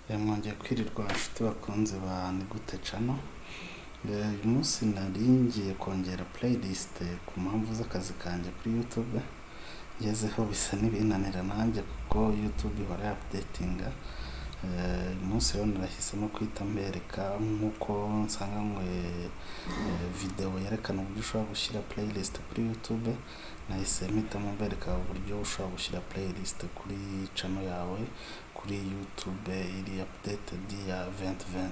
Mwongeye kwirirwa nshuti bakunzi ba Ni Gute Channel. Uyu munsi nari ngiye kongera playlist ku mpamvu z'akazi kanjye kuri YouTube. Ngezeho bisa n'ibinanira nanjye kuko YouTube ihora updatinga. Uyu munsi rero narahisemo kwita mbereka nk'uko nsanganywe video yerekana uburyo ushobora gushyira playlist kuri YouTube. Nahise mpitamo mbereka uburyo ushobora gushyira playlist kuri channel yawe kuri YouTube iri updated ya 2020.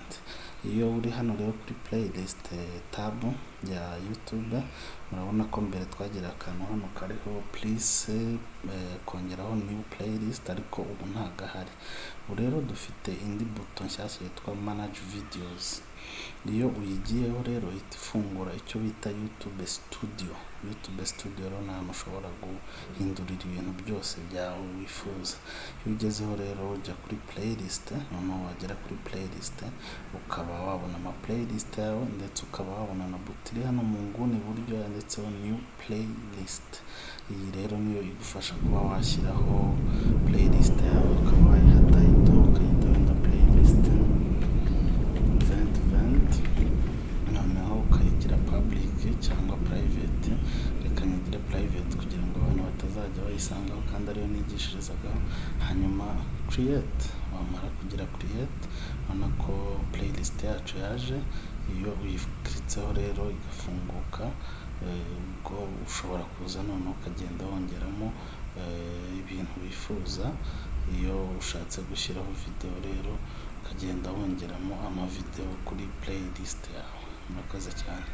Iyo uri hano rero kuri playlist tab ya YouTube, murabona ko mbere twagira akantu hano kariho please kongeraho new playlist, ariko ubu ntagahari. Ubu rero dufite indi buto nshyashya yitwa manage videos. Iyo uyigiyeho rero ihita ifungura icyo bita YouTube Studio. YouTube Studio rero ni ahantu ushobora guhindurira ibintu byose byawe wifuza. Iyo ugezeho rero ujya kuri playlist, noneho wagera kuri playlist ukaba wabona ama playlist yawe, ndetse ukaba wabona na buto iri hano mu nguni iburyo yanditseho new playlist. Iyi rero niyo igufasha kuba washyiraho playlist yawe, ukaba wayiha title ukayita wenda playlist 2020, noneho ukayigira public cyangwa private. Reka nyigire private kugira ngo abantu batazajya bayisangaho kandi ariyo nigishirizagaho. Hanyuma create, wamara kugira create, ubona ko playlist yacu yaje. Iyo uyikritseho rero igafunguka, ubwo ushobora kuza noneho ukagenda wongeramo ibintu wifuza. Iyo ushatse gushyiraho video rero ukagenda wongeramo ama video kuri playlist yawe. Murakoze cyane.